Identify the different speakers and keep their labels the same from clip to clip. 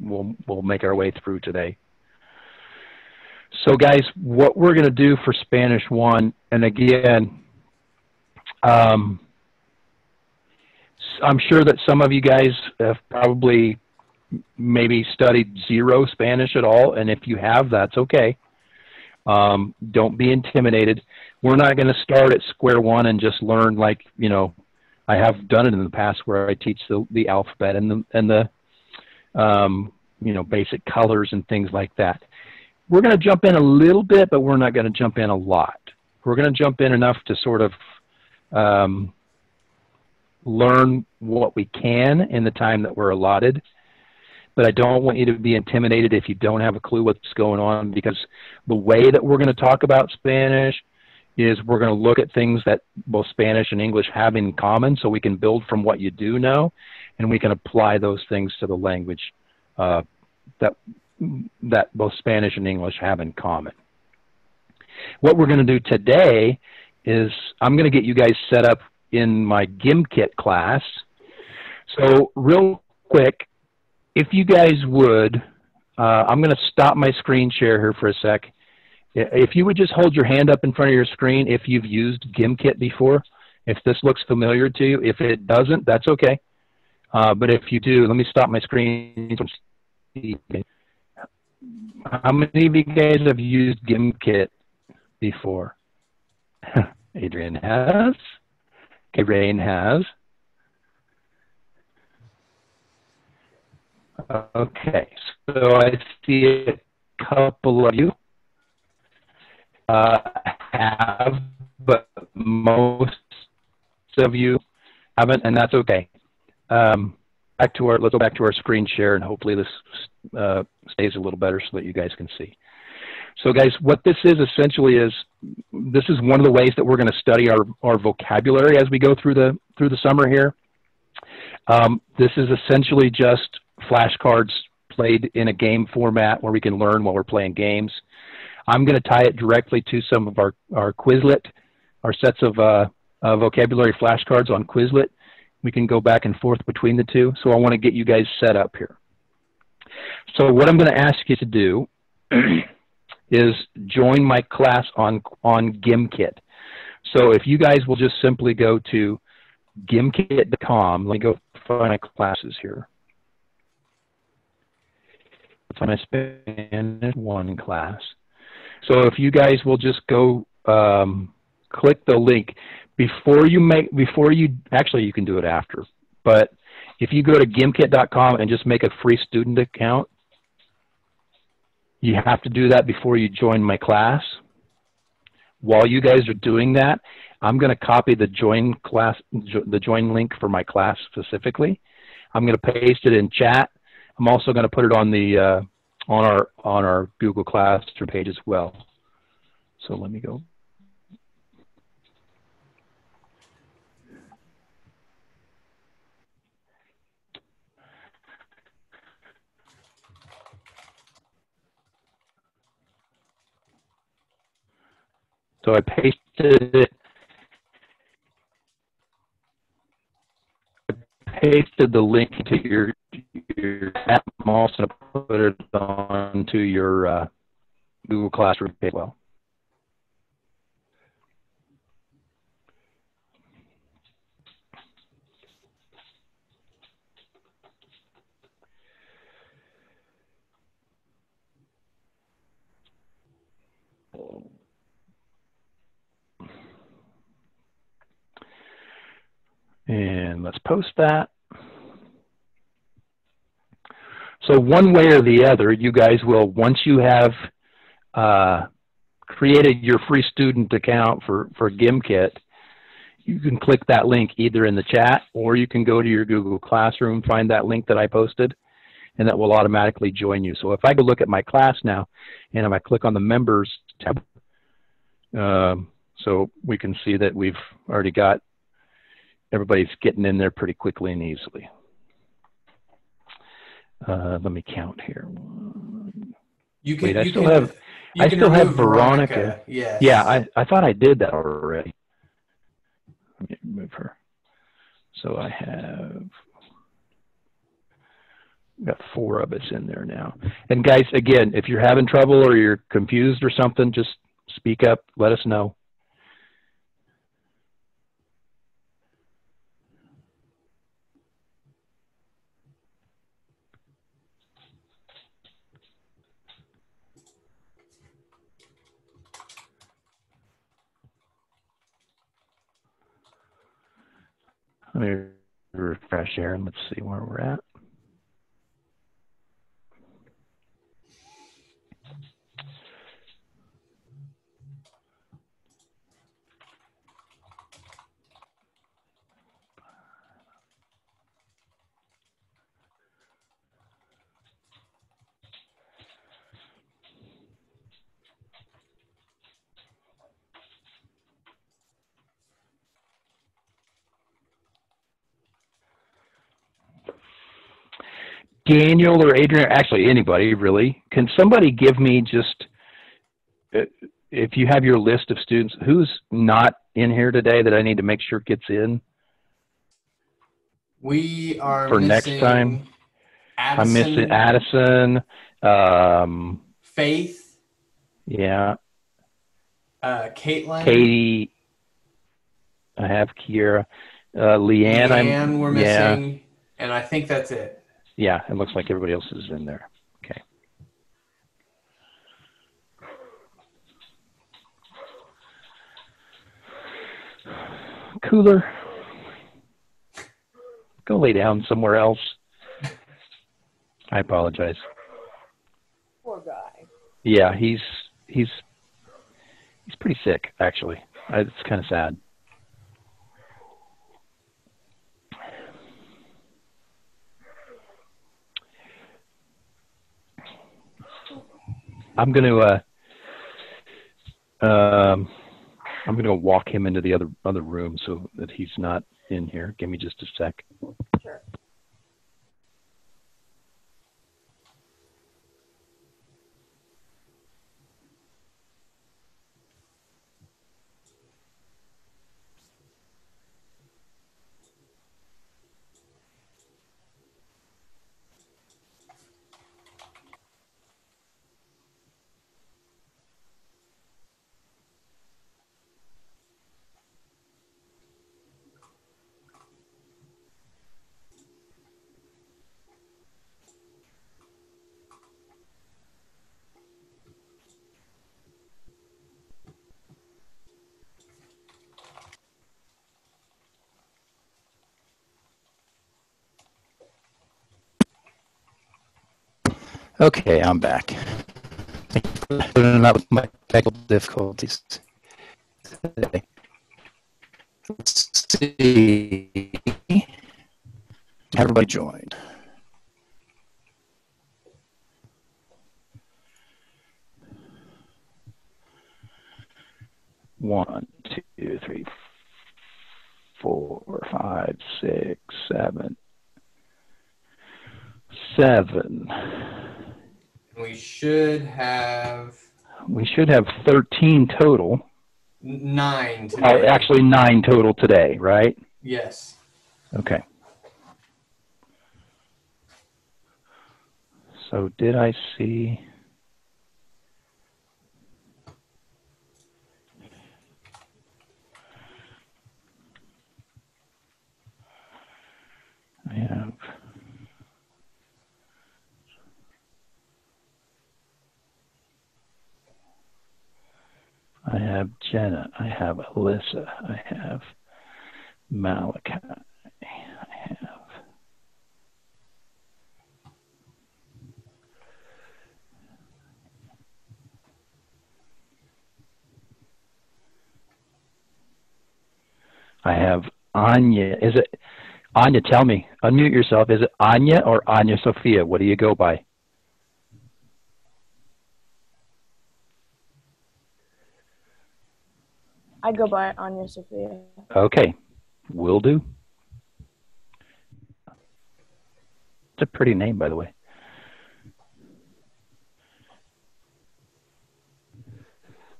Speaker 1: we'll make our way through today. So guys, what we're going to do for Spanish 1, and again, I'm sure that some of you guys have probably maybe studied zero Spanish at all, and if you have, that's okay. Don't be intimidated. We're not going to start at square one and just learn, like, you know, I have done it in the past where I teach the alphabet and the you know, basic colors and things like that. We're going to jump in a little bit, but we're not going to jump in a lot. We're going to jump in enough to sort of learn what we can in the time that we're allotted. But I don't want you to be intimidated if you don't have a clue what's going on, because the way that we're going to talk about Spanish is we're going to look at things that both Spanish and English have in common, so we can build from what you do know, and we can apply those things to the language that both Spanish and English have in common. What we're going to do today is I'm going to get you guys set up in my GimKit class. So real quick, if you guys would, I'm going to stop my screen share here for a sec. If you would just hold your hand up in front of your screen if you've used GimKit before, if this looks familiar to you. If it doesn't, that's okay. But if you do, let me stop my screen. How many of you guys have used GimKit before? Adrian has. Okay, Rain has. Okay, so I see a couple of you have, but most of you haven't, and that's okay. Let's go back to our screen share, and hopefully this stays a little better so that you guys can see. So guys, what this is essentially is, this is one of the ways that we're going to study our vocabulary as we go through the summer here. This is essentially just flashcards played in a game format where we can learn while we're playing games. I'm going to tie it directly to some of our Quizlet, our sets of vocabulary flashcards on Quizlet. We can go back and forth between the two. So I want to get you guys set up here. So what I'm going to ask you to do is join my class on GimKit. So if you guys will just simply go to gimkit.com, let me go find my classes here. Find my Spanish 1 class. So if you guys will just go click the link actually you can do it after, but if you go to gimkit.com and just make a free student account, you have to do that before you join my class. While you guys are doing that, I'm going to copy the join link for my class specifically. I'm going to paste it in chat. I'm also going to put it on the on our Google Classroom page as well. So let me go. So I pasted it. Pasted the link to your app. I'm also going to put it onto your Google Classroom page as well. And let's post that. So one way or the other, you guys will, once you have created your free student account for GimKit, you can click that link either in the chat, or you can go to your Google Classroom, find that link that I posted, and that will automatically join you. So if I go look at my class now, and if I click on the members tab, so we can see that we've already got, everybody's getting in there pretty quickly and easily. Let me count here.
Speaker 2: You can,
Speaker 1: wait, I
Speaker 2: you
Speaker 1: still
Speaker 2: can,
Speaker 1: have, I still have Veronica.
Speaker 2: Yes.
Speaker 1: Yeah, I thought I did that already. Let me move her. So I have Got 4 of us in there now. And guys, again, if you're having trouble or you're confused or something, just speak up. Let us know. Let me refresh here and let's see where we're at. Daniel or Adrian, actually anybody really, can somebody give me just, if you have your list of students, who's not in here today that I need to make sure gets in?
Speaker 2: We are
Speaker 1: for
Speaker 2: missing
Speaker 1: next time.
Speaker 2: Addison,
Speaker 1: I'm missing Addison.
Speaker 2: Faith.
Speaker 1: Yeah.
Speaker 2: Caitlin.
Speaker 1: Katie. I have Kiera. Leanne.
Speaker 2: We're missing. And I think that's it.
Speaker 1: Yeah, it looks like everybody else is in there. Okay. Cooler. Go lay down somewhere else. I apologize.
Speaker 3: Poor guy.
Speaker 1: Yeah, he's pretty sick, actually. It's kind of sad. I'm gonna walk him into the other room so that he's not in here. Give me just a sec.
Speaker 3: Sure.
Speaker 1: Okay, I'm back. Thank you for putting up with my technical difficulties today. Let's see. Everybody joined. One, two, three, 4, 5, 6, 7. 7.
Speaker 2: We should have
Speaker 1: 13 total.
Speaker 2: 9 today.
Speaker 1: Actually 9 total today, right?
Speaker 2: Yes.
Speaker 1: Okay. So did I see? I have Jenna. I have Alyssa. I have Malachi. I have Anya. Is it Anya? Tell me. Unmute yourself. Is it Anya or Anya Sophia? What do you go by?
Speaker 3: I go by Anya Sophia.
Speaker 1: Okay, will do. It's a pretty name, by the way.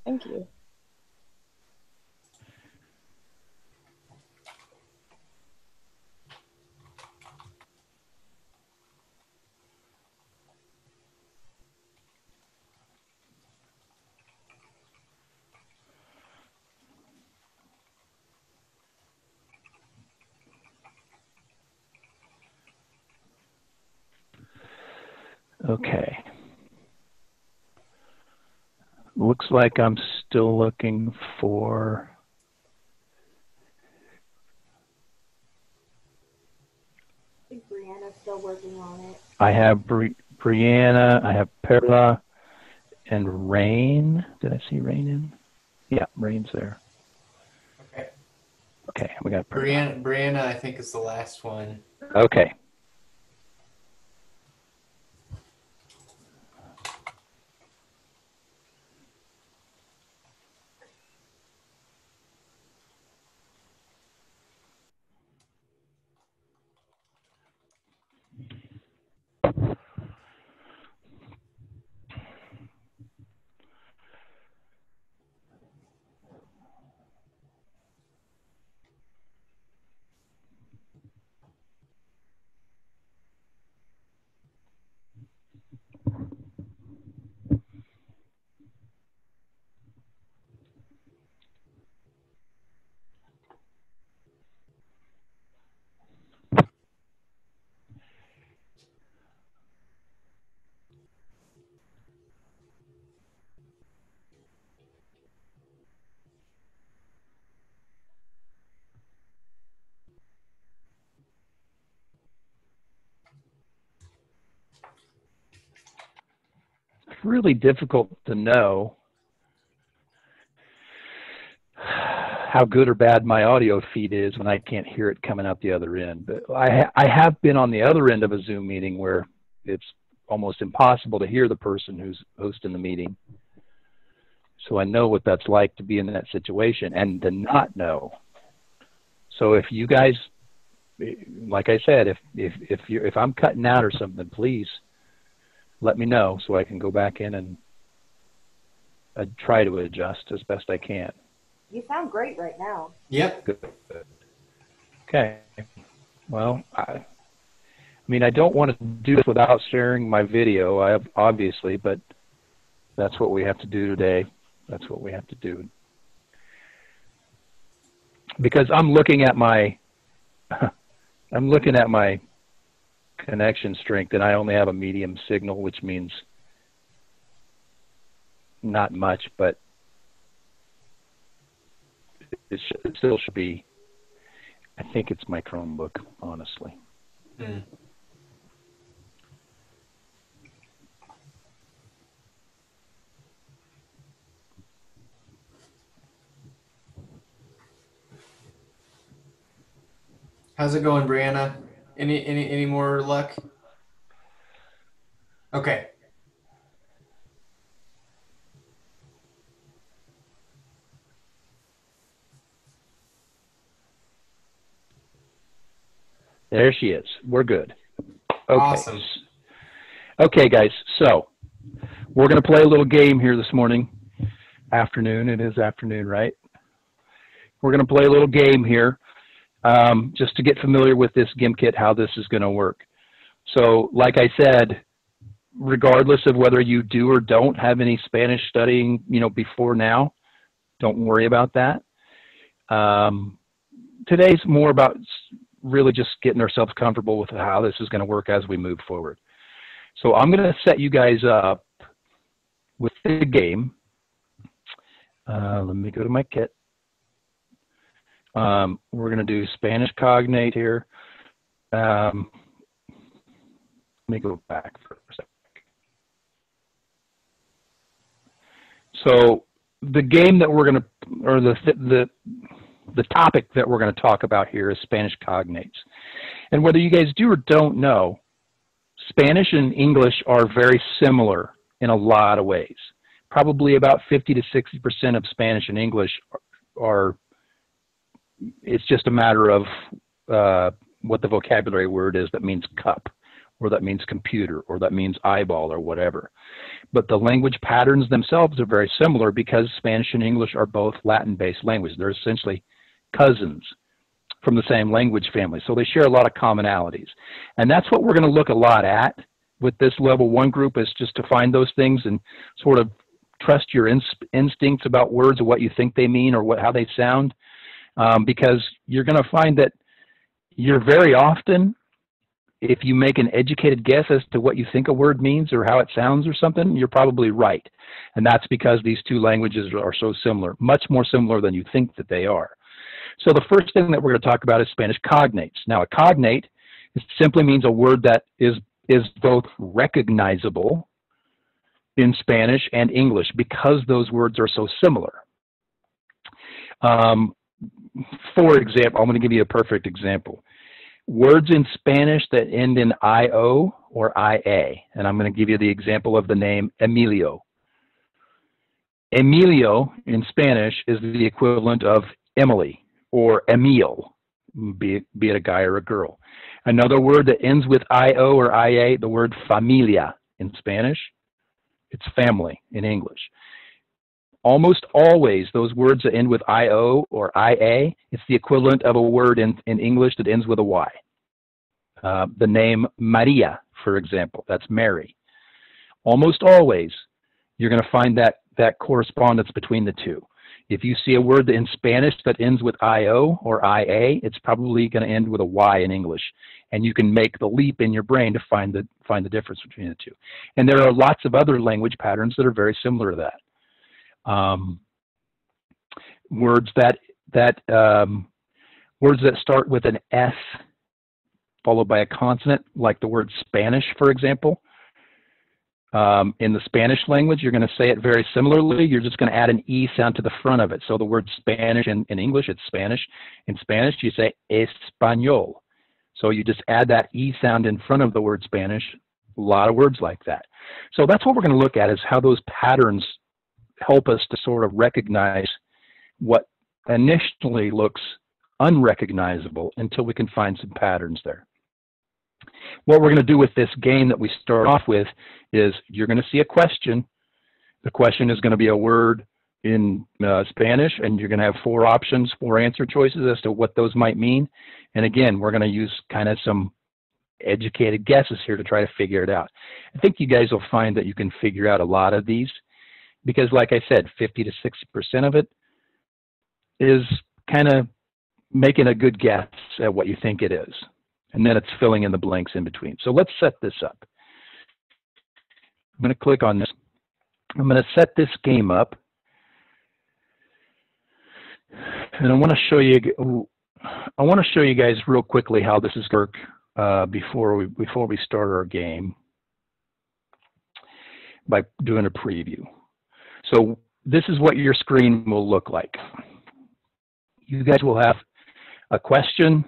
Speaker 3: Thank you.
Speaker 1: Okay. Looks like I'm still looking for...
Speaker 3: I think Brianna's still working on it.
Speaker 1: I have Brianna, I have Perla, and Rain. Did I see Rain in? Yeah, Rain's there.
Speaker 2: Okay.
Speaker 1: Okay, we got Perla.
Speaker 2: Brianna, I think, is the last one.
Speaker 1: Okay. It's really difficult to know how good or bad my audio feed is when I can't hear it coming out the other end. But I have been on the other end of a Zoom meeting where it's almost impossible to hear the person who's hosting the meeting. So I know what that's like to be in that situation and to not know. So if you guys, like I said, if I'm cutting out or something, please let me know so I can go back in and try to adjust as best I can.
Speaker 3: You sound great right now.
Speaker 2: Yep.
Speaker 1: Good. Okay. Well, I mean, I don't want to do this without sharing my video, obviously, but that's what we have to do today. That's what we have to do. Because I'm looking at my connection strength, and I only have a medium signal, which means not much, but it still should be. I think it's my Chromebook, honestly.
Speaker 2: Mm. How's it going, Brianna? Any more luck? Okay.
Speaker 1: There she is. We're good. Okay.
Speaker 2: Awesome.
Speaker 1: Okay, guys. So we're going to play a little game here this morning. Afternoon. It is afternoon, right? We're going to play a little game here just to get familiar with this GIMP kit, how this is going to work. So like I said, regardless of whether you do or don't have any Spanish studying, before now, don't worry about that. Today's more about really just getting ourselves comfortable with how this is going to work as we move forward. So I'm going to set you guys up with the game. Let me go to my kit. We're going to do Spanish Cognate here. Let me go back for a second. So the game that we're going to, or the topic that we're going to talk about here is Spanish Cognates. And whether you guys do or don't know, Spanish and English are very similar in a lot of ways. Probably about 50 to 60% of Spanish and English are, it's just a matter of what the vocabulary word is that means cup, or that means computer, or that means eyeball, or whatever. But the language patterns themselves are very similar because Spanish and English are both Latin-based languages. They're essentially cousins from the same language family. So they share a lot of commonalities. And that's what we're going to look a lot at with this level 1 group, is just to find those things and sort of trust your instincts about words or what you think they mean or how they sound. Because you're going to find that you're very often if you make an educated guess as to what you think a word means or how it sounds or something, you're probably right. And that's because these two languages are so similar, much more similar than you think that they are. So the first thing that we're going to talk about is Spanish cognates. Now, a cognate simply means a word that is both recognizable in Spanish and English because those words are so similar. For example, I'm going to give you a perfect example. Words in Spanish that end in IO or IA, and I'm going to give you the example of the name Emilio. Emilio in Spanish is the equivalent of Emily or Emil, be it a guy or a girl. Another word that ends with IO or IA, the word familia in Spanish, it's family in English. Almost always, those words that end with IO or IA, it's the equivalent of a word in English that ends with a Y. The name Maria, for example, that's Mary. Almost always, you're going to find that correspondence between the two. If you see a word in Spanish that ends with IO or IA, it's probably going to end with a Y in English. And you can make the leap in your brain to find the difference between the two. And there are lots of other language patterns that are very similar to that. Words that start with an S followed by a consonant, like the word Spanish, for example. In the Spanish language, you're going to say it very similarly. You're just going to add an E sound to the front of it. So the word Spanish in English, it's Spanish. In Spanish, you say español. So you just add that E sound in front of the word Spanish. A lot of words like that. So that's what we're going to look at, is how those patterns help us to sort of recognize what initially looks unrecognizable until we can find some patterns there. What we're going to do with this game that we start off with is you're going to see a question. The question is going to be a word in Spanish, and you're going to have 4 options, 4 answer choices as to what those might mean. And again, we're going to use kind of some educated guesses here to try to figure it out. I think you guys will find that you can figure out a lot of these, because like I said, 50 to 60% of it is kind of making a good guess at what you think it is. And then it's filling in the blanks in between. So let's set this up. I'm going to click on this. I'm going to set this game up. And I want to show you guys real quickly how this is work before we start our game by doing a preview. So this is what your screen will look like. You guys will have a question.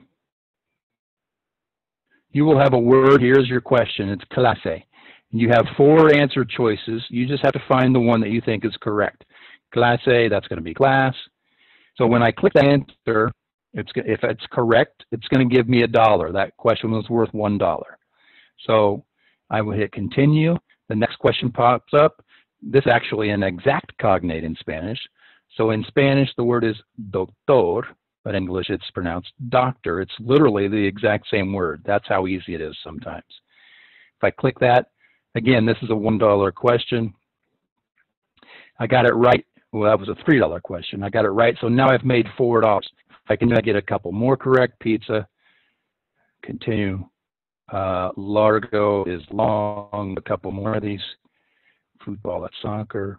Speaker 1: You will have a word. Here's your question. It's clase. You have 4 answer choices. You just have to find the one that you think is correct. Clase, that's going to be class. So when I click the answer, if it's correct, it's going to give me $1. That question was worth $1. So I will hit continue. The next question pops up. This is actually an exact cognate in Spanish. So in Spanish, the word is doctor, but in English it's pronounced doctor. It's literally the exact same word. That's how easy it is sometimes. If I click that, again, this is a $1 question. I got it right. Well, that was a $3 question. I got it right, so now I've made $4. If I can get a couple more correct, pizza, continue. Largo is long, a couple more of these. Football, that's soccer.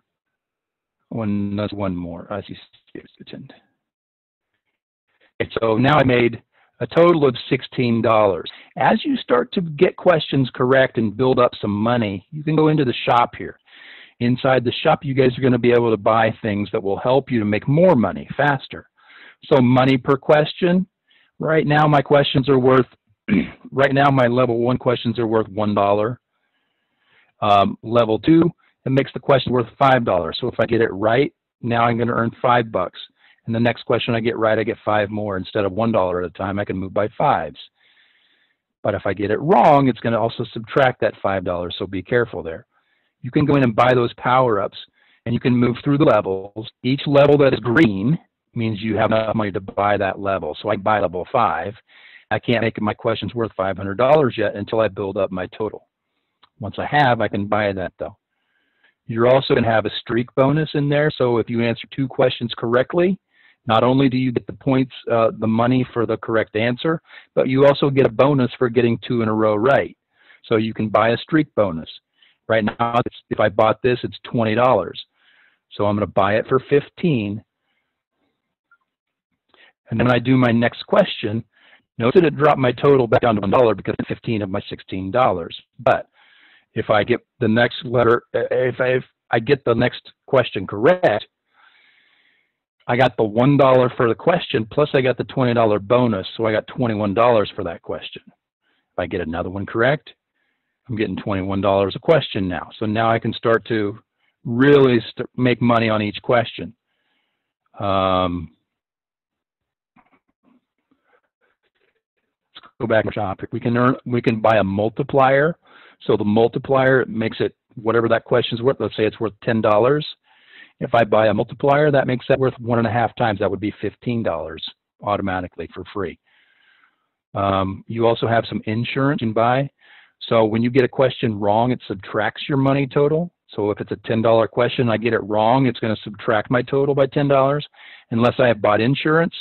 Speaker 1: That's one more. Okay, so now I made a total of $16. As you start to get questions correct and build up some money, you can go into the shop here. Inside the shop, you guys are going to be able to buy things that will help you to make more money faster. So money per question. Right now, my questions are worth, right now, my level 1 questions are worth $1. Level 2, it makes the question worth $5. So if I get it right, now I'm going to earn $5. And the next question I get right, I get 5 more. Instead of $1 at a time, I can move by 5s. But if I get it wrong, it's going to also subtract that $5. So be careful there. You can go in and buy those power-ups, and you can move through the levels. Each level that is green means you have enough money to buy that level. So I buy level 5. I can't make my questions worth $500 yet until I build up my total. Once I have, I can buy that, though. You're also going to have a streak bonus in there. So if you answer 2 questions correctly, Not only do you get the points, the money for the correct answer, but you also get a bonus for getting 2 in a row right. So you can buy a streak bonus. Right now, if I bought this, it's $20. So I'm going to buy it for 15. And then when I do my next question, notice that it dropped my total back down to $1 because it's 15 of my $16. But if I get the next letter, if I get the next question correct, I got the $1 for the question, plus I got the $20 bonus, so I got $21 for that question. If I get another one correct, I'm getting $21 a question now. So now I can start to really make money on each question. Let's go back to the topic. We can buy a multiplier. So the multiplier makes it whatever that question's worth. Let's say it's worth $10. If I buy a multiplier, that makes that worth 1.5 times. That would be $15 automatically for free. You also have some insurance you can buy. So when you get a question wrong, it subtracts your money total. So if it's a $10 question, I get it wrong, it's going to subtract my total by $10. Unless I have bought insurance,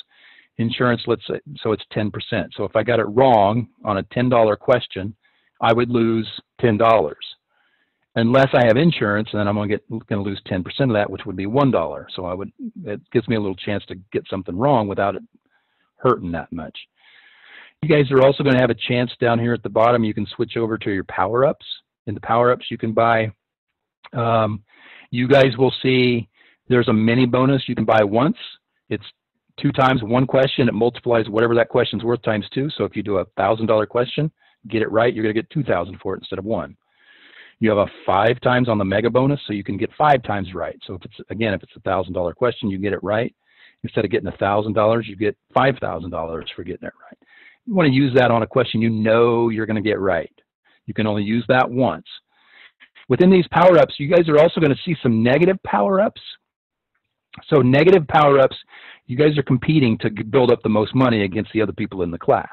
Speaker 1: let's say, so it's 10%. So if I got it wrong on a $10 question, I would lose $10. Unless I have insurance, then I'm going to lose 10% of that, which would be $1. So it gives me a little chance to get something wrong without it hurting that much. You guys are also going to have a chance down here at the bottom. You can switch over to your power-ups. In the power-ups, you can buy, you guys will see there's a mini bonus you can buy once. It's 2 times one question. It multiplies whatever that question's worth times 2. So if you do a $1,000 question, get it right, you're going to get 2,000 for it instead of 1. You have a 5 times on the mega bonus, so you can get 5 times right. So if it's a $1,000 question, you get it right. Instead of getting $1,000, you get $5,000 for getting it right. You want to use that on a question you know you're going to get right. You can only use that once. Within these power-ups, you guys are also going to see some negative power-ups. So negative power-ups, you guys are competing to build up the most money against the other people in the class.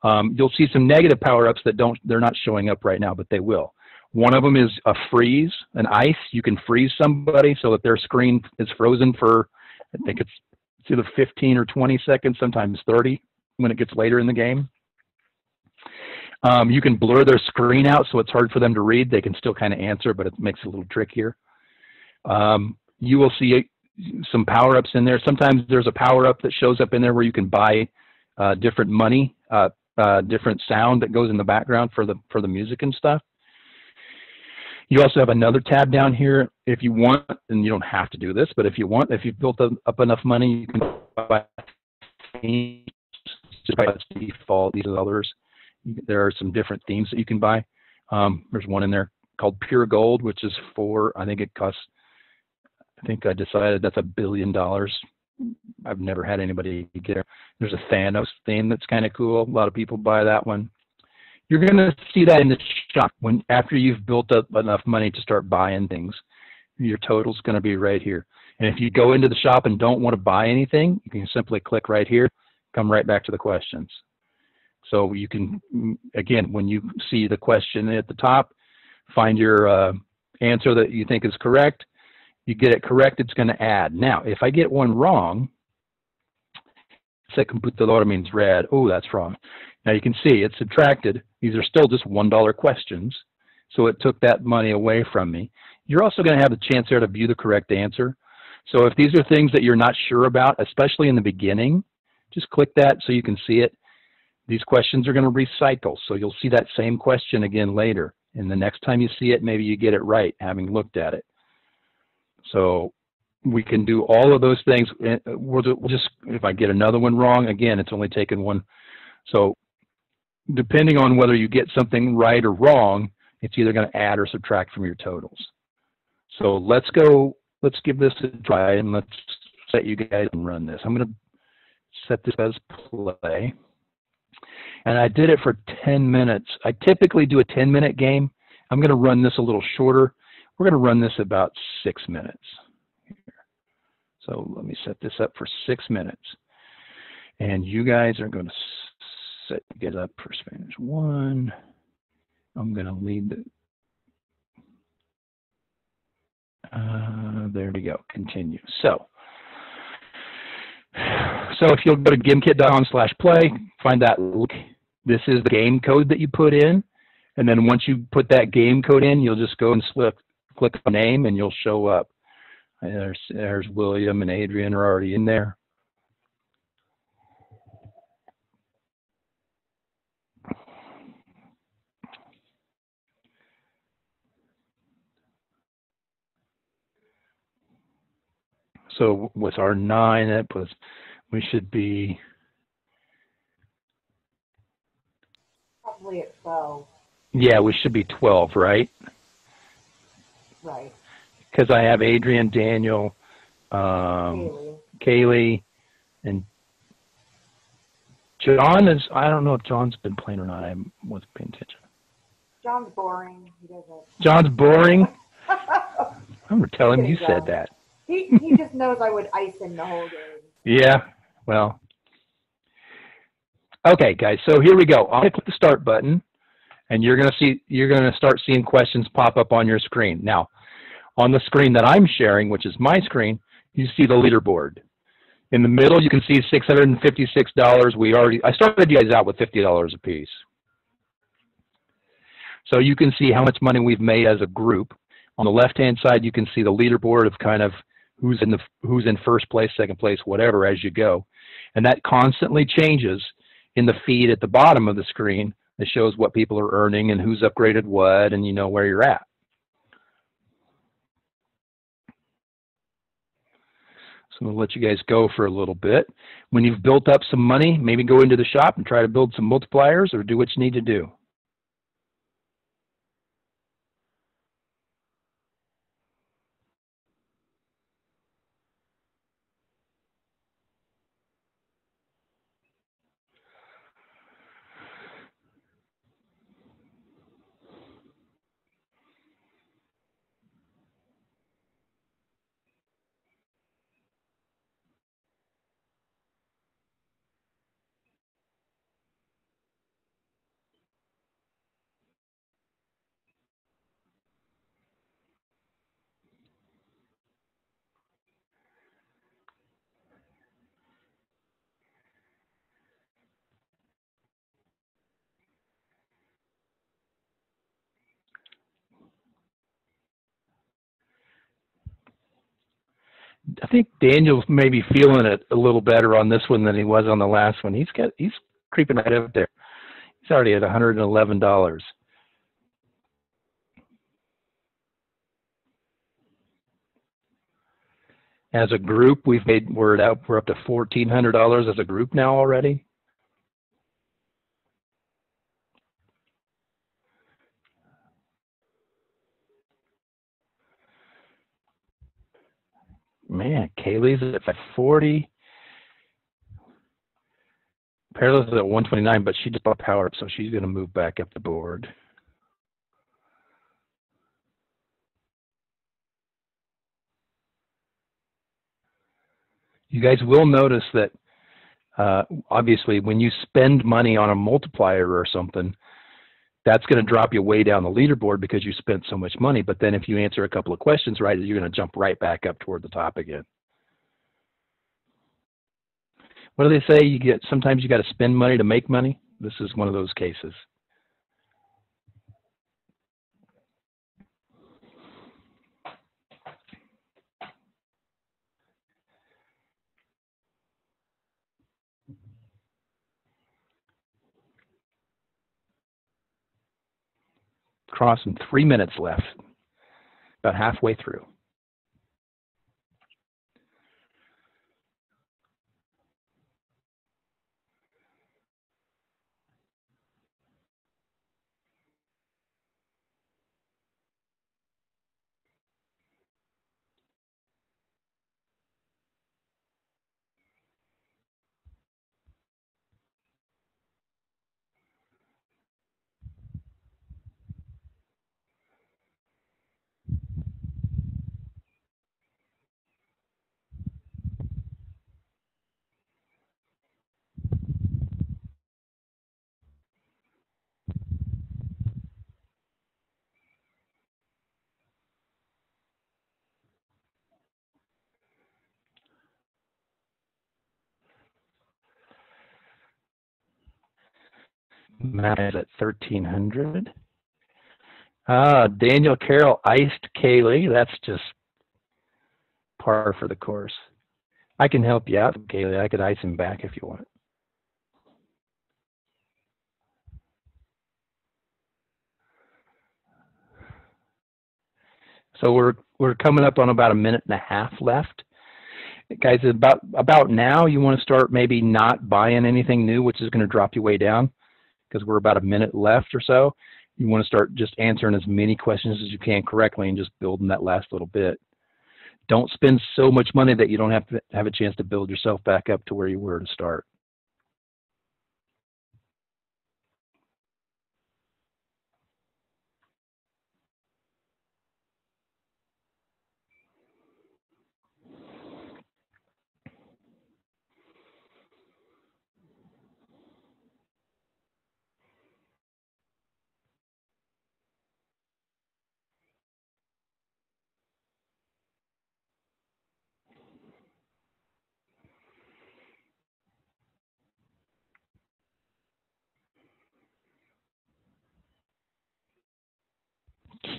Speaker 1: You'll see some negative power-ups that they're not showing up right now, but they will. One of them is a freeze, an ice. You can freeze somebody so that their screen is frozen for, I think it's either 15 or 20 seconds, sometimes 30 when it gets later in the game. You can blur their screen out so it's hard for them to read. They can still kind of answer, but it makes it a little trickier. You will see some power-ups in there. Sometimes there's a power-up that shows up in there where you can buy different money, different sound that goes in the background for the music and stuff. You also have another tab down here if you want, and you don't have to do this, but if you want, if you've built up enough money, you can buy just by default. These are others. There are some different themes that you can buy. There's one in there called Pure Gold, which is I think it costs, I think I decided that's $1 billion. I've never had anybody get it. There's a Thanos theme that's kind of cool. A lot of people buy that one. You're going to see that in the shop after you've built up enough money to start buying things. Your total's going to be right here. And if you go into the shop and don't want to buy anything, you can simply click right here, come right back to the questions. So you can, again, when you see the question at the top, find your answer that you think is correct. You get it correct, it's going to add. Now, if I get one wrong, say computadora means red. Oh, that's wrong. Now you can see it's subtracted. These are still just $1 questions, so it took that money away from me. You're also going to have the chance there to view the correct answer. So if these are things that you're not sure about, especially in the beginning, just click that so you can see it. These questions are going to recycle, so you'll see that same question again later. And the next time you see it, maybe you get it right, having looked at it. So we can do all of those things. We'll just, if I get another one wrong, again, it's only taken one. So depending on whether you get something right or wrong, it's either going to add or subtract from your totals. So let's give this a try, and let's set you guys and run this. I'm going to set this as play. And I did it for 10 minutes. I typically do a 10-minute game. I'm going to run this a little shorter. We're going to run this about 6 minutes. So let me set this up for 6 minutes. And you guys are going to set you guys up for Spanish 1. I'm going to lead the... there we go. Continue. So So if you'll go to gimkit.com/play, find that link. This is the game code that you put in. And then once you put that game code in, you'll just go and click the name and you'll show up. There's William and Adrian are already in there. So with our 9, we should be
Speaker 3: Probably at 12.
Speaker 1: Yeah, we should be 12, right?
Speaker 3: Right.
Speaker 1: Because I have Adrian, Daniel, Kaylee, and John is, I don't know if John's been playing or not. I wasn't paying attention.
Speaker 3: John's boring. He doesn't.
Speaker 1: John's boring? I'm going to tell him you said that.
Speaker 3: He just knows I would ice him the whole game.
Speaker 1: Yeah, well. Okay, guys, so here we go. I'm going to click the start button, and you're going to start seeing questions pop up on your screen. Now, on the screen that I'm sharing, which is my screen, you see the leaderboard. In the middle, you can see $656. I started you guys out with $50 a piece. So you can see how much money we've made as a group. On the left-hand side, you can see the leaderboard of kind of who's in first place, second place, whatever, as you go. And that constantly changes in the feed at the bottom of the screen that shows what people are earning and who's upgraded what, and you know where you're at. So we'll let you guys go for a little bit. When you've built up some money, maybe go into the shop and try to build some multipliers or do what you need to do. I think Daniel's maybe feeling it a little better on this one than he was on the last one. He's creeping right up there. He's already at $111. As a group, we're up to $1,400 as a group now already. Man, Kaylee's at 540. Perilous is at 129, but she just bought power up, so she's going to move back up the board. You guys will notice that, obviously, when you spend money on a multiplier or something, that's going to drop you way down the leaderboard because you spent so much money. But then if you answer a couple of questions right, you're going to jump right back up toward the top again. What do they say? Sometimes you got to spend money to make money. This is one of those cases. Crossing 3 minutes left, about halfway through. Matt is at 1,300. Daniel Carroll iced Kaylee. That's just par for the course. I can help you out, Kaylee. I could ice him back if you want. So we're coming up on about a minute and a half left. Guys, about now you want to start maybe not buying anything new, which is going to drop you way down because we're about a minute left or so. You want to start just answering as many questions as you can correctly and just building that last little bit. Don't spend so much money that you don't have to have a chance to build yourself back up to where you were to start.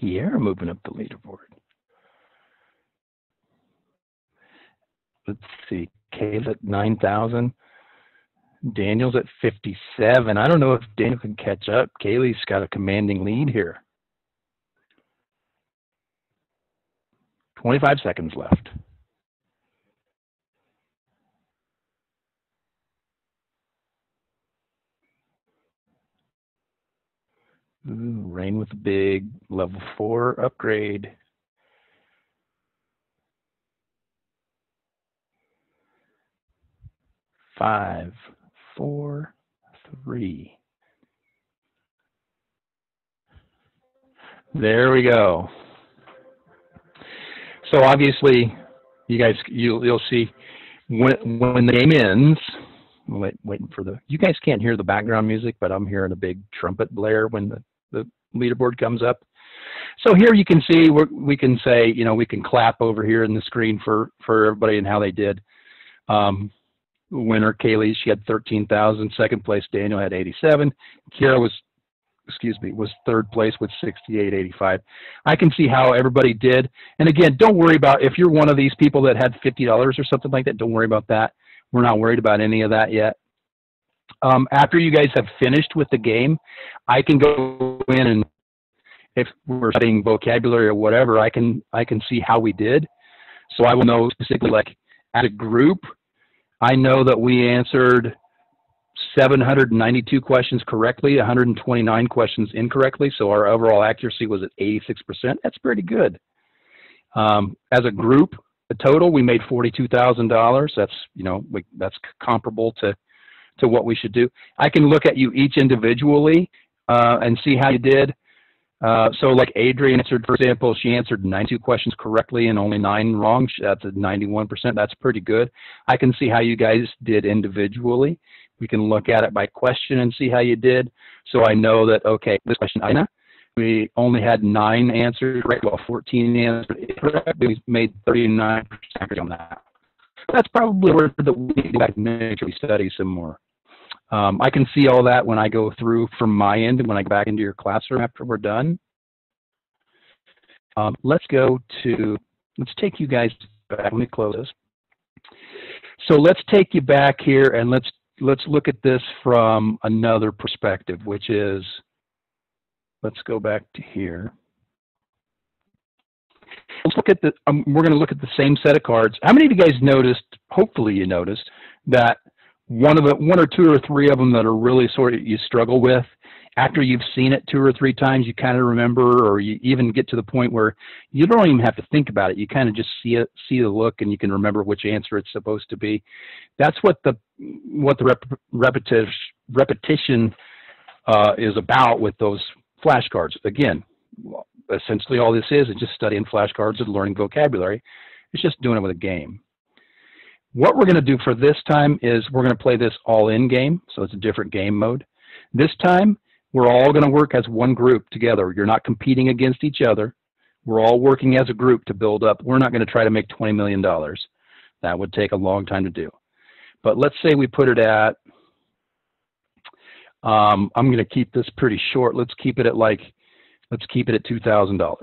Speaker 1: Kiera moving up the leaderboard. Let's see, Kay's at 9,000. Daniel's at 57. I don't know if Daniel can catch up. Kaylee's got a commanding lead here. 25 seconds left. Ooh, rain with a big level 4 upgrade. Five, 4, 3. There we go. So obviously, you guys, you'll see when the game ends. Waiting for the. You guys can't hear the background music, but I'm hearing a big trumpet blare when the leaderboard comes up. So here you can see we can say, you know, we can clap over here in the screen for everybody and how they did. Winner Kaylee, she had 13,000. Second place Daniel had 87. Kiera was third place with 68.85. I can see how everybody did. And again, don't worry about if you're one of these people that had $50 or something like that. Don't worry about that. We're not worried about any of that yet. After you guys have finished with the game, I can go in and if we're studying vocabulary or whatever, I can see how we did. So I will know specifically, like as a group, I know that we answered 792 questions correctly, 129 questions incorrectly. So our overall accuracy was at 86%. That's pretty good. As a group, the total, we made $42,000. That's, you know, that's comparable to what we should do. I can look at you each individually and see how you did. So like Adrian answered, for example, she answered 92 questions correctly and only 9 wrong. That's at 91%. That's pretty good. I can see how you guys did individually. We can look at it by question and see how you did. So I know that, okay, this question, Ina, we only had 9 answers right, well, 14 answers correct. We made 39% on that. That's probably where we need to make sure we study some more. I can see all that when I go through from my end and when I go back into your classroom after we're done. Let's take you guys back. Let me close this. So let's take you back here and let's look at this from another perspective, which is, let's go back to here. Let's look at we're going to look at the same set of cards. How many of you guys noticed, hopefully you noticed, that one or two or three of them that are really sort of you struggle with, after you've seen it 2 or 3 times, you kind of remember, or you even get to the point where you don't even have to think about it. You kind of just see the look, and you can remember which answer it's supposed to be. That's what the repetition is about with those flashcards. Again, essentially all this is just studying flashcards and learning vocabulary. It's just doing it with a game. What we're going to do for this time is we're going to play this all-in game, so it's a different game mode. This time, we're all going to work as one group together. You're not competing against each other. We're all working as a group to build up. We're not going to try to make $20 million. That would take a long time to do. But let's say we put it at I'm going to keep this pretty short. Let's keep it at $2,000.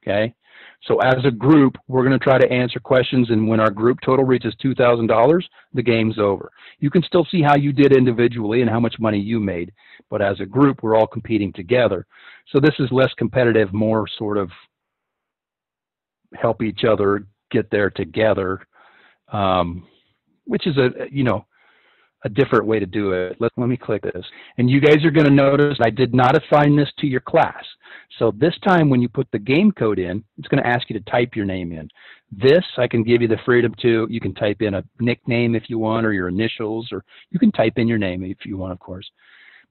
Speaker 1: Okay. So as a group, we're going to try to answer questions, and when our group total reaches $2,000, the game's over. You can still see how you did individually and how much money you made, but as a group, we're all competing together. So this is less competitive, more sort of help each other get there together, which is a different way to do it. Let me click this. And you guys are going to notice I did not assign this to your class. So this time when you put the game code in, it's going to ask you to type your name in. This, I can give you the freedom to. You can type in a nickname if you want, or your initials, or you can type in your name if you want, of course.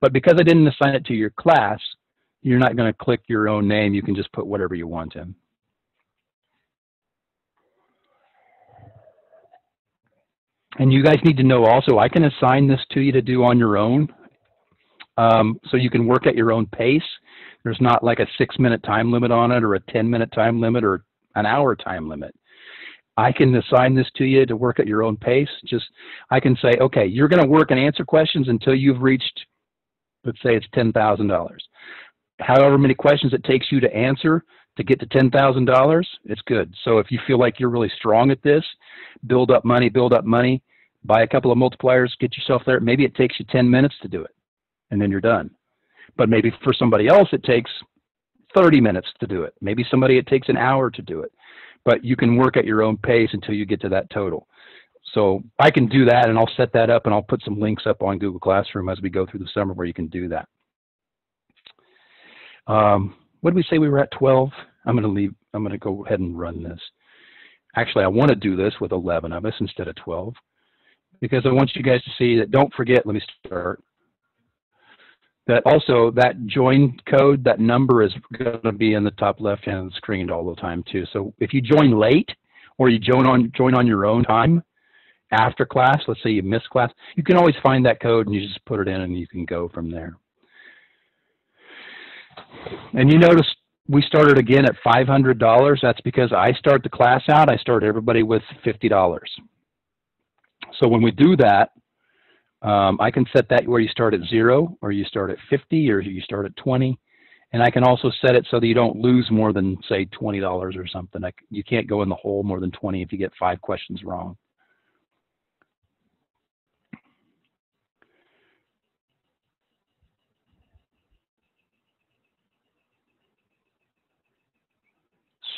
Speaker 1: But because I didn't assign it to your class, you're not going to click your own name. You can just put whatever you want in. And you guys need to know also, I can assign this to you to do on your own, so you can work at your own pace. There's not like a 6-minute time limit on it, or a 10-minute time limit, or an hour time limit. I can assign this to you to work at your own pace. I can say, okay, you're going to work and answer questions until you've reached, let's say it's $10,000. However many questions it takes you to answer to get to $10,000, it's good. So if you feel like you're really strong at this, build up money, buy a couple of multipliers, get yourself there. Maybe it takes you 10 minutes to do it, and then you're done. But maybe for somebody else, it takes 30 minutes to do it. Maybe somebody, it takes an hour to do it. But you can work at your own pace until you get to that total. So I can do that, and I'll set that up, and I'll put some links up on Google Classroom as we go through the summer where you can do that. What did we say we were at 12? I'm going to go ahead and run this. Actually, I want to do this with 11 of us instead of 12, because I want you guys to see that. Don't forget, let me start, that also that join code, that number is going to be in the top left hand of the screen all the time too. So if you join late, or you join on your own time after class, let's say you miss class, you can always find that code and you just put it in and you can go from there. And you notice we started again at $500. That's because I start the class out, I start everybody with $50. So when we do that, I can set that where you start at 0, or you start at 50, or you start at 20. And I can also set it so that you don't lose more than, say, $20 or something. You can't go in the hole more than 20 if you get 5 questions wrong.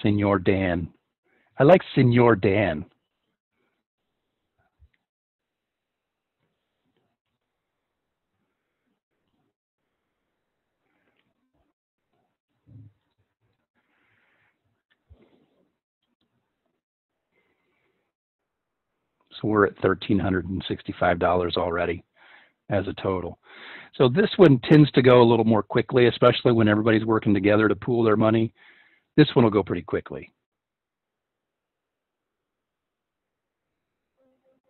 Speaker 1: Senor Dan. I like Senor Dan. So we're at $1,365 already as a total. So this one tends to go a little more quickly, especially when everybody's working together to pool their money. This one will go pretty quickly.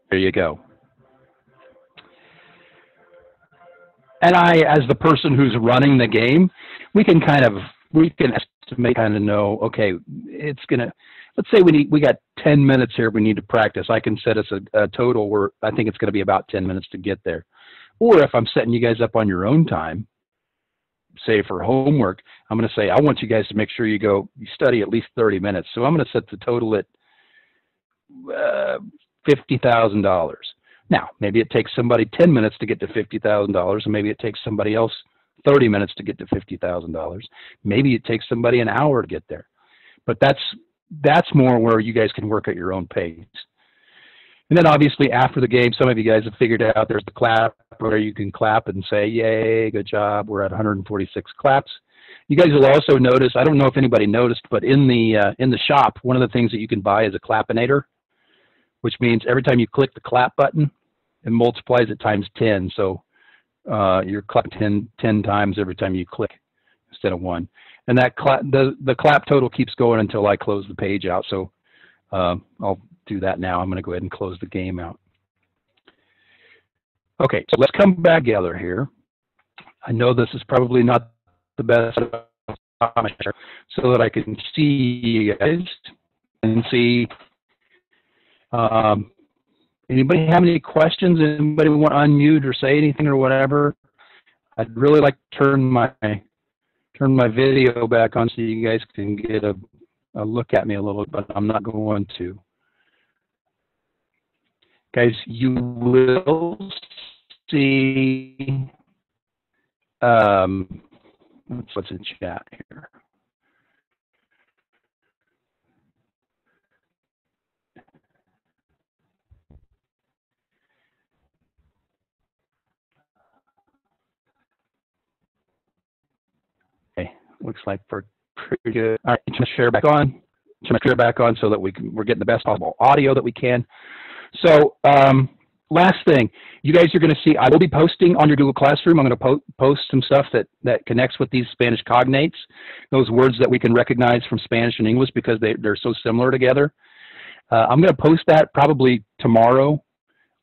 Speaker 1: There you go. And I, as the person who's running the game, we can estimate, kind of know, okay, it's gonna, let's say we got 10 minutes here we need to practice. I can set us a total where I think it's gonna be about 10 minutes to get there. Or if I'm setting you guys up on your own time, say for homework, I'm going to say, I want you guys to make sure you study at least 30 minutes. So I'm going to set the total at $50,000. Now, maybe it takes somebody 10 minutes to get to $50,000, and maybe it takes somebody else 30 minutes to get to $50,000. Maybe it takes somebody an hour to get there. But that's more where you guys can work at your own pace. And then obviously after the game, some of you guys have figured out there's the clap where you can clap and say, yay, good job. We're at 146 claps. You guys will also notice, I don't know if anybody noticed, but in the shop, one of the things that you can buy is a clapinator, which means every time you click the clap button, it multiplies it times 10. So you're clapping 10 times every time you click instead of 1. And that the clap total keeps going until I close the page out. So I'll do that now. I'm going to go ahead and close the game out. Okay, so let's come back together here. I know this is probably not the best so that I can see you guys and see. Anybody have any questions? Anybody want to unmute or say anything or whatever? I'd really like to turn my video back on so you guys can get a look at me a little, but I'm not going to. Guys, you will see, what's in chat here. Okay, looks like we're pretty good. All right, turn my share back on. Turn my share back on so that we're getting the best possible audio that we can. So, last thing, you guys are going to see, I will be posting on your Google Classroom. I'm going to post some stuff that connects with these Spanish cognates, those words that we can recognize from Spanish and English because they're so similar together. I'm going to post that probably tomorrow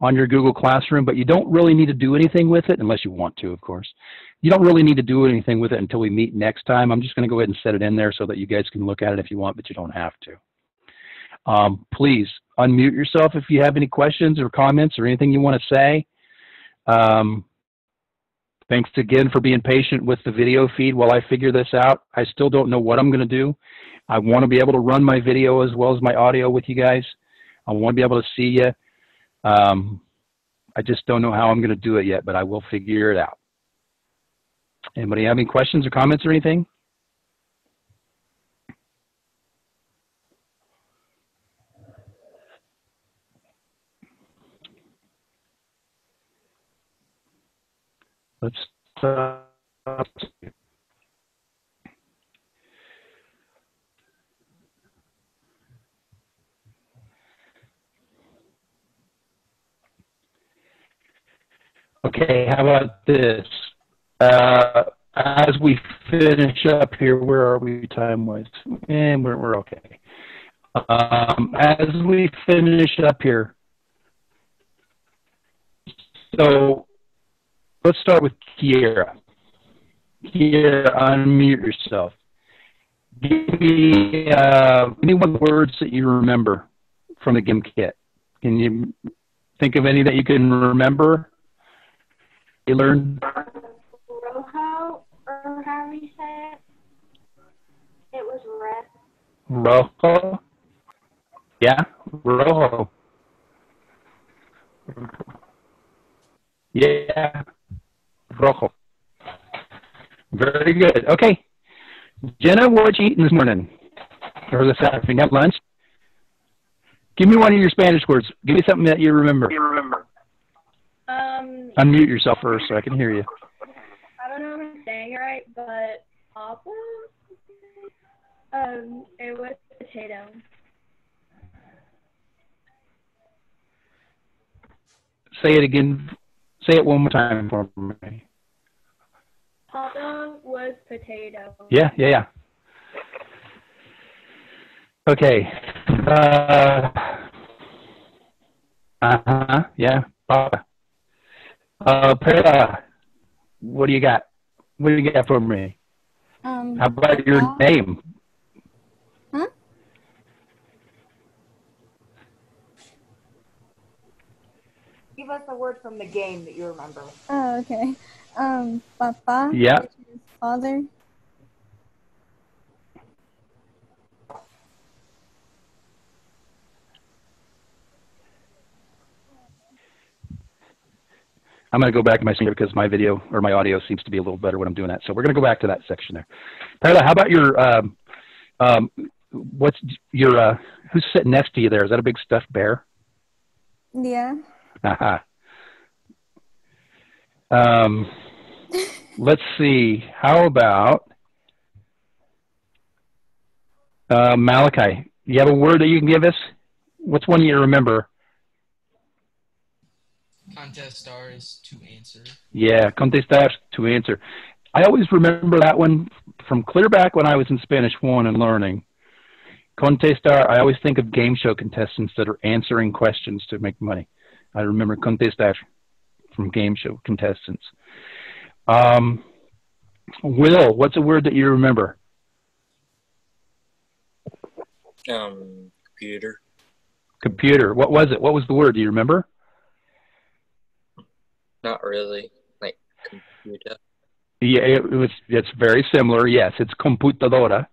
Speaker 1: on your Google Classroom, but you don't really need to do anything with it, unless you want to, of course. You don't really need to do anything with it until we meet next time. I'm just going to go ahead and set it in there so that you guys can look at it if you want, but you don't have to. Please unmute yourself if you have any questions or comments or anything you want to say. Thanks again for being patient with the video feed while I figure this out. I still don't know what I'm going to do. I want to be able to run my video as well as my audio with you guys. I want to be able to see you. I just don't know how I'm going to do it yet, but I will figure it out. Anybody have any questions or comments or anything? Let's stop. Okay, how about this? As we finish up here, where are we time-wise? And we're okay. As we finish up here, so let's start with Kiera. Kiera, unmute yourself. Give me one words that you remember from the GIM kit. Can you think of any that you can remember? You learned?
Speaker 3: Rojo, or however you say it. It was red.
Speaker 1: Rojo? Yeah, Rojo. Yeah, Rojo. Very good. Okay. Jenna, what you eating this morning? Or this afternoon? Have lunch? Give me one of your Spanish words. Give me something that you remember. Unmute yourself first so I can hear you.
Speaker 3: I don't know if I'm saying it right, but papa? It was potato.
Speaker 1: Say it again. Say it one more time for me.
Speaker 3: Papa was potato.
Speaker 1: Yeah. Okay. Yeah. Papa. Perla, what do you got? What do you got for me? How about your name?
Speaker 4: Huh?
Speaker 5: Give us a word from the game that you remember.
Speaker 4: Oh, okay. Papa.
Speaker 1: Yeah.
Speaker 4: Which is father.
Speaker 1: I'm going to go back to my screen because my video or my audio seems to be a little better when I'm doing that. So we're going to go back to that section there. Perla, how about your, what's your, who's sitting next to you there? Is that a big stuffed bear?
Speaker 4: Yeah.
Speaker 1: Let's see. How about Malachi? You have a word that you can give us? What's one you remember?
Speaker 6: Contestar is to answer.
Speaker 1: Yeah, contestar, to answer. I always remember that one from clear back when I was in Spanish 1 and learning. Contestar, I always think of game show contestants that are answering questions to make money. I remember contestar from game show contestants. Will, what's a word that you remember?
Speaker 7: Computer.
Speaker 1: Computer. What was it? What was the word? Do you remember?
Speaker 7: Not really. Like computer.
Speaker 1: Yeah, it's very similar. Yes, it's computadora.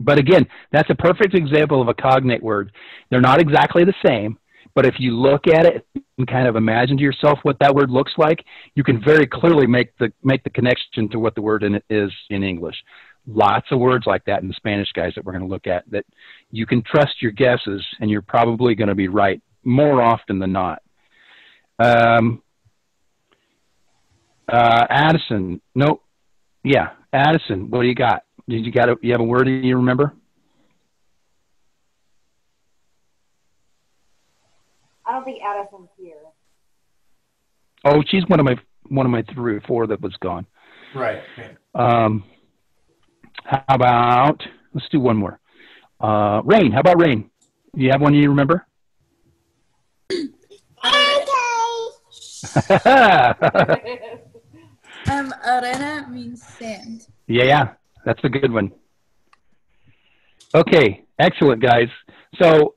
Speaker 1: But again, that's a perfect example of a cognate word. They're not exactly the same, but if you look at it and kind of imagine to yourself what that word looks like, you can very clearly make the connection to what the word in it is in English. Lots of words like that in the Spanish, guys, that we're going to look at, that you can trust your guesses, and you're probably going to be right more often than not. Addison, no, yeah, Addison, what do you got? You have a word you remember?
Speaker 5: I don't think Addison's here.
Speaker 1: Oh, she's one of my 3 or 4 that was gone.
Speaker 2: Right. Okay.
Speaker 1: How about, let's do one more. Rain, how about Rain? You have one you remember?
Speaker 7: Arena means sand.
Speaker 1: Yeah, that's a good one. Okay, excellent, guys. So,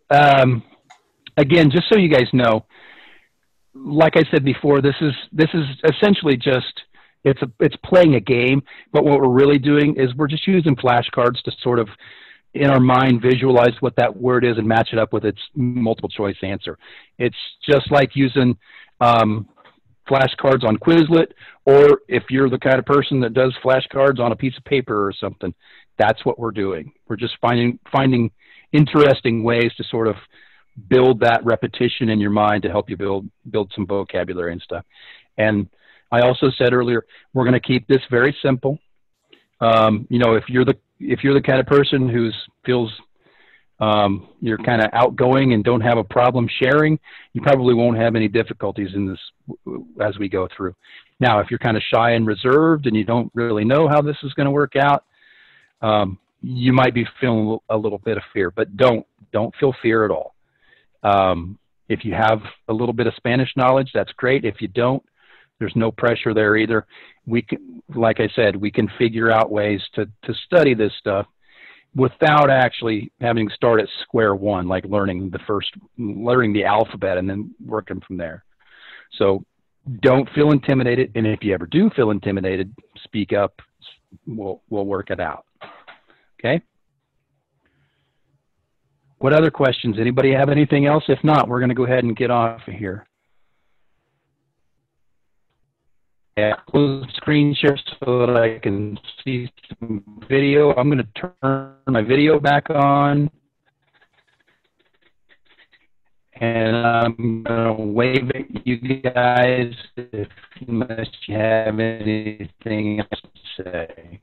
Speaker 1: again, just so you guys know, like I said before, this is essentially just it's playing a game. But what we're really doing is we're just using flashcards to sort of, in our mind, visualize what that word is and match it up with its multiple choice answer. It's just like using flashcards on Quizlet, or if you're the kind of person that does flashcards on a piece of paper or something, that's what we're doing. We're just finding interesting ways to sort of build that repetition in your mind to help you build some vocabulary and stuff. And I also said earlier, we're going to keep this very simple. You know, if you're the kind of person who feels you're kind of outgoing and don't have a problem sharing, you probably won't have any difficulties in this as we go through. Now, if you're kind of shy and reserved and you don't really know how this is going to work out, you might be feeling a little bit of fear, but don't feel fear at all. If you have a little bit of Spanish knowledge, that's great. If you don't, there's no pressure there either. We can, like I said, we can figure out ways to study this stuff without actually having to start at square one, like learning the alphabet and then working from there. So don't feel intimidated, and if you ever do feel intimidated, speak up. We'll work it out. Okay? What other questions? Anybody have anything else? If not, we're going to go ahead and get off of here. Yeah, close the screen share so that I can see some video. I'm going to turn my video back on. And I'm going to wave at you guys unless you have anything else to say.